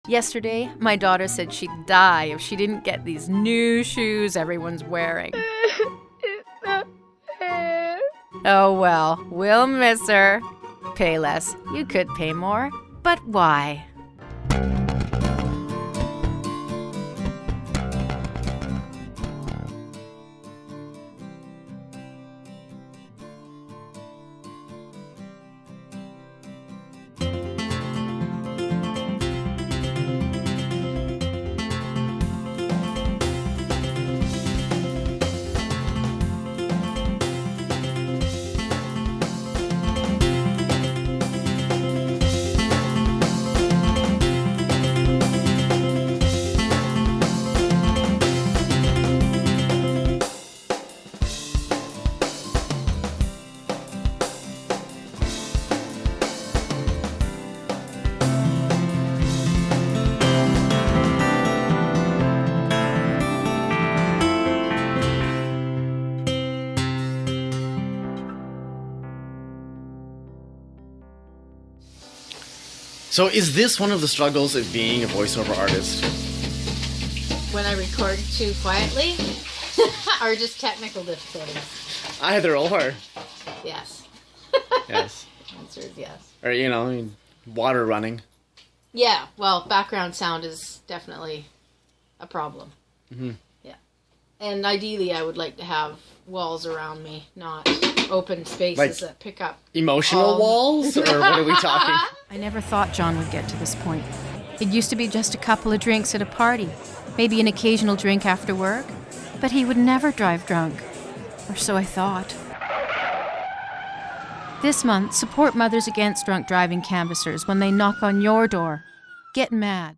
Yesterday, my daughter said she'd die if she didn't get these new shoes everyone's wearing. It's not fair. Oh well, we'll miss her. Pay less. You could pay more. But why? So is this one of the struggles of being a voiceover artist? When I record too quietly? Or just technical difficulties? Either or. Yes. Yes. The answer is yes. Or, you know, I mean, water running. Yeah, well, background sound is definitely a problem. Mm-hmm. Yeah. And ideally, I would like to have walls around me, not open spaces Like that pick up. Emotional walls? Or what are we talking? I never thought John would get to this point. It used to be just a couple of drinks at a party, maybe an occasional drink after work, but he would never drive drunk. Or so I thought. This month, support Mothers Against Drunk Driving canvassers when they knock on your door. Get mad.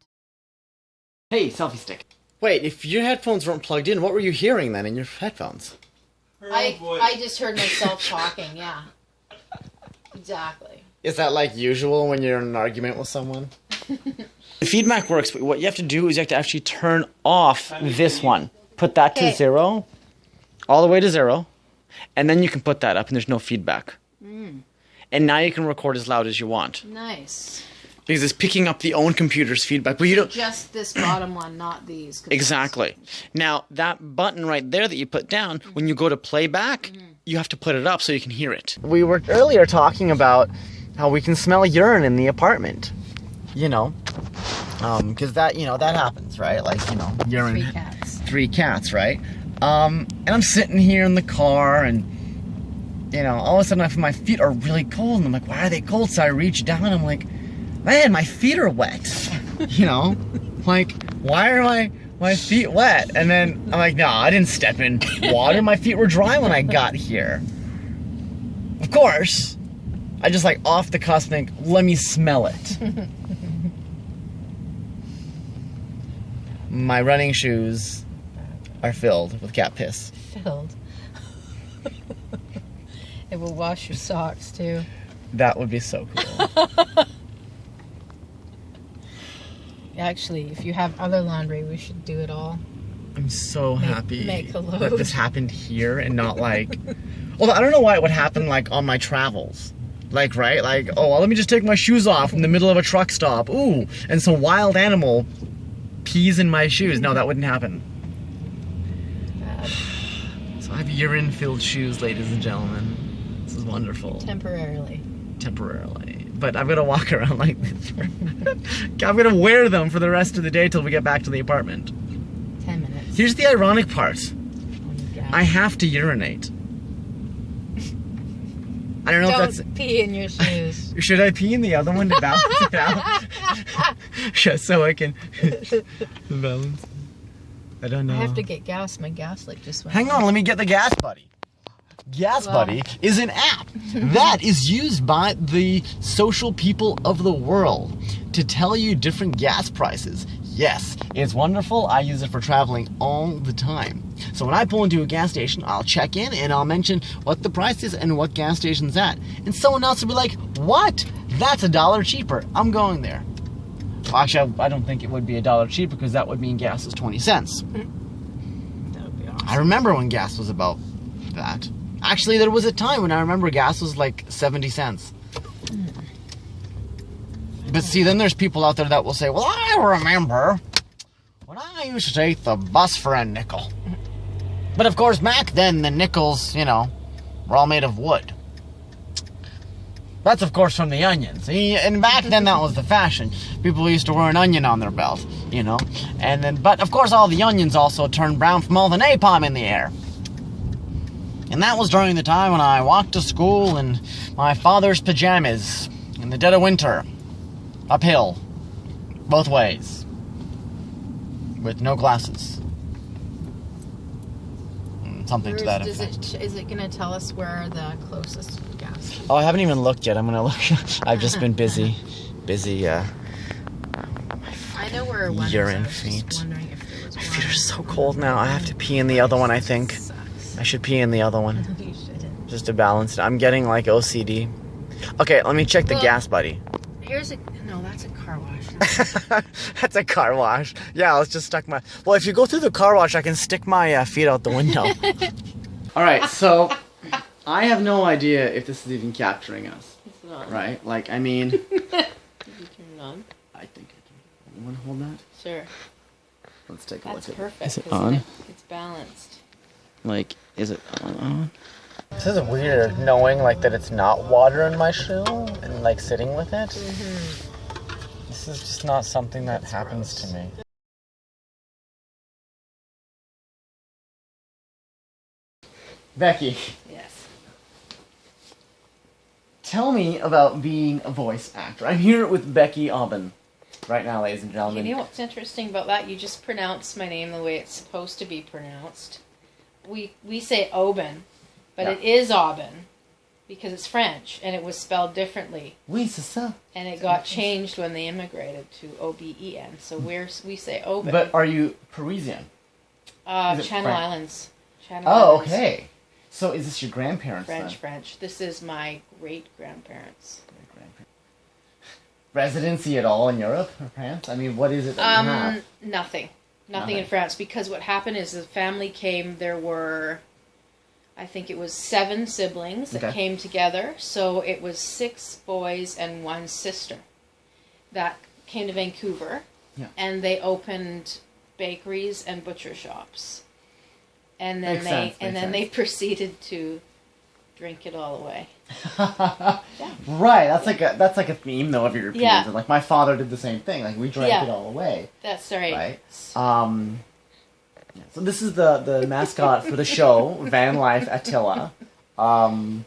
Hey, selfie stick. Wait, if your headphones weren't plugged in, what were you hearing then in your headphones? I just heard myself talking, yeah. Exactly. Is that like usual when you're in an argument with someone? The feedback works, but what you have to do is you have to actually turn off this one. Put that to 0, all the way to 0, and then you can put that up and there's no feedback. And now you can record as loud as you want. Nice. Because it's picking up the own computer's feedback, but you don't... Just this bottom one, not these. Exactly. Now, that button right there that you put down, when you go to playback, you have to put it up so you can hear it. We were earlier talking about how we can smell urine in the apartment. You know, because that, you know, that happens, right? Like, you know, urine. 3 cats. 3 cats, right? And I'm sitting here in the car and, you know, all of a sudden my feet are really cold and I'm like, why are they cold? So I reach down and I'm like, man, my feet are wet. You know, like, why are my feet wet? And then I'm like, no, I didn't step in water. My feet were dry when I got here. Of course, I just like off the cusp think, let me smell it. My running shoes are filled with cat piss. Filled. It will wash your socks too. That would be so cool. Actually, if you have other laundry, we should do it all. I'm so happy make a load. that this happened here and not like... Well, I don't know why it would happen like on my travels. Like, right? Like, oh, well, let me just take my shoes off in the middle of a truck stop. Ooh, and some wild animal pees in my shoes. No, that wouldn't happen. So I have urine-filled shoes, ladies and gentlemen. This is wonderful. Temporarily. But I'm gonna walk around like this. I'm gonna wear them for the rest of the day till we get back to the apartment. 10 minutes. Here's the ironic part. Yeah. I have to urinate. I don't know if that's... Don't pee in your shoes. Should I pee in the other one to balance it out? Just so I can balance. I don't know. I have to get gas. My gas light just went Hang on, let me get the Gas Buddy. Gas Buddy is an app that is used by the social people of the world to tell you different gas prices. Yes, it's wonderful. I use it for traveling all the time. So when I pull into a gas station, I'll check in and I'll mention what the price is and what gas station's at. And someone else will be like, what? That's $1 cheaper. I'm going there. Well, actually, I don't think it would be $1 cheaper because that would mean gas is 20 cents. That would be awesome. I remember when gas was about that. Actually, there was a time when I remember gas was like 70 cents. But see, then there's people out there that will say, well, I remember when I used to take the bus for a nickel. But of course, back then, the nickels, you know, were all made of wood. That's, of course, from the onions. And back then, that was the fashion. People used to wear an onion on their belt, you know. And then, but, of course, all the onions also turned brown from all the napalm in the air. And that was during the time when I walked to school in my father's pajamas in the dead of winter. Uphill. Both ways. With no glasses. Something to that effect. Is it going to tell us where the closest gas is? Oh, I haven't even looked yet. I'm going to look. I've just been busy. I know where one urine is. I was feet. just wondering if there was My one. feet are so cold now. I have to pee in the other one, I think. Sucks. I should pee in the other one. You shouldn't. Just to balance it. I'm getting like OCD. Okay, let me check the Well- gas, buddy. No, that's a car wash. That's a car wash. Yeah, let's just stuck my... Well, if you go through the car wash, I can stick my feet out the window. Alright, so... I have no idea if this is even capturing us. It's not. Right? Like, I mean... Did you turn it on? I think I can... You want to hold that? Sure. Let's take a That's look at perfect. Is it 'cause on? It's balanced. Like, is it on? This is weird, knowing, like, that it's not water in my shoe and, like, sitting with it. This is just not something that happens to me. Becky, Yes. tell me about being a voice actor. I'm here with Becky Aubin right now, ladies and gentlemen. You know what's interesting about that? You just pronounce my name the way it's supposed to be pronounced. We say Aubin, but Yeah. it is Aubin because it's French and it was spelled differently. Oui, c'est ça. And it got changed when they immigrated to Oben. So we say Aubin. But are you Parisian? is it Channel French? Islands. Channel Oh, Islands. okay. So is this your grandparents then? French. This is my great-grandparents. Residency at all in Europe or France? I mean, what is it that you have? Nothing in Nothing. France, because what happened is the family came, there were, I think it was 7 siblings that Okay. came together, so it was 6 boys and 1 sister that came to Vancouver, Yeah. and they opened bakeries and butcher shops. And then Makes sense. they proceeded to drink it all away. Right, that's like a theme though of Europeans. Yeah. And, like my father did the same thing. Like we drank Yeah. it all away. That's right. Right. Yeah, so this is the mascot for the show, Van Life Attila. Yeah.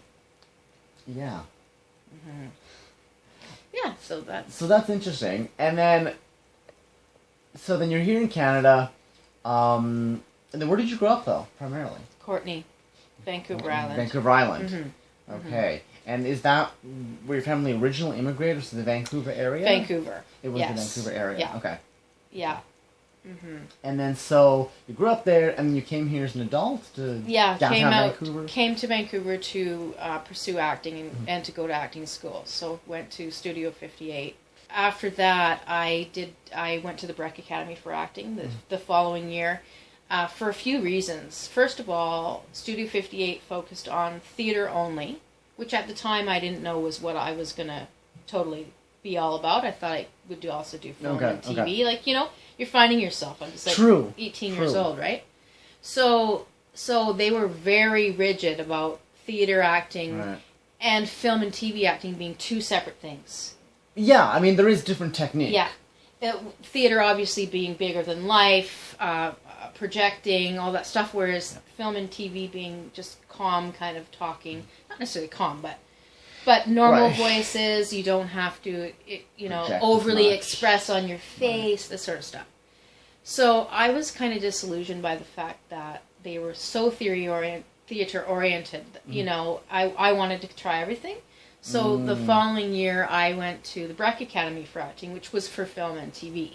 Yeah, so that's So that's interesting. And then you're here in Canada. And then where did you grow up though, primarily? Courtney, Vancouver Island. Vancouver Island. Mhm. Okay. And is that where your family originally immigrated to the Vancouver area? Vancouver. It was yes. the Vancouver area. Yeah. Okay. Yeah. And then so you grew up there, and you came here as an adult to Yeah, downtown Vancouver. came to Vancouver to pursue acting and to go to acting school. So went to Studio 58. After that, I went to the Breck Academy for acting the following year for a few reasons. First of all, Studio 58 focused on theater only, which at the time I didn't know was what I was gonna totally be all about. I thought I would also do film and TV. Okay. Like, you know, you're finding yourself. I'm just like True. 18 True. years old, right? So they were very rigid about theater acting Right. and film and TV acting being 2 separate things. Yeah, I mean there is different technique. Yeah. Theater obviously being bigger than life, projecting, all that stuff, whereas film and TV being just calm kind of talking. Not necessarily calm, but normal Right. voices. You don't have to, Project as overly much. express on your face, this sort of stuff. So I was kind of disillusioned by the fact that they were so theater oriented. You know, I wanted to try everything. So the following year, I went to the Breck Academy for acting, which was for film and TV,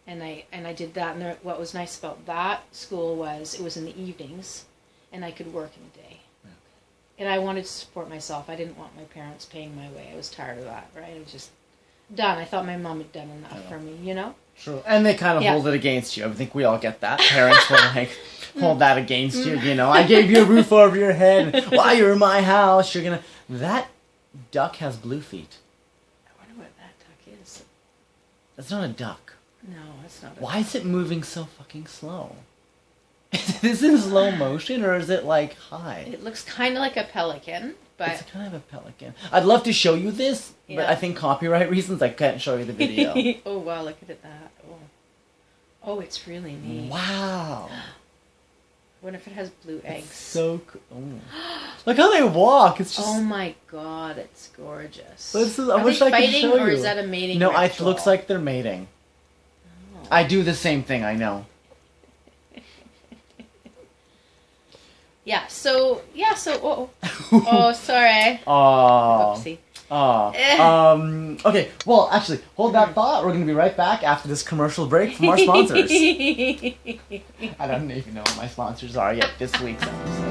and I did that. And what was nice about that school was it was in the evenings, and I could work in the day. Okay. And I wanted to support myself. I didn't want my parents paying my way. I was tired of that. Right? It was just done. I thought my mom had done enough for me. You know. True. And they kind of Yeah. hold it against you. I think we all get that. Parents will like hold that against you. You know, I gave you a roof over your head. While you're in my house, you're gonna. That duck has blue feet. I wonder what that duck is. That's not a duck. No, it's not. Why is it moving so fucking slow? Is this in slow motion or is it like high? It looks kind of like a pelican, but It's kind of a pelican. I'd love to show you this, but Yeah. I think copyright reasons I can't show you the video. oh wow, look at that. Oh, it's really neat. Wow. I wonder if it has blue eggs. So cool. Oh. Look how they walk. It's just. Oh my god, it's gorgeous. I Are wish they I could fighting, show you. or is that a mating No, it ritual? looks like they're mating. Oh. I do the same thing. I know. Yeah. So. Oh, sorry. Oh. Oopsie. Oh. Okay. Well, actually, hold that thought. We're gonna be right back after this commercial break from our sponsors. I don't even know what my sponsors are yet this week's episode.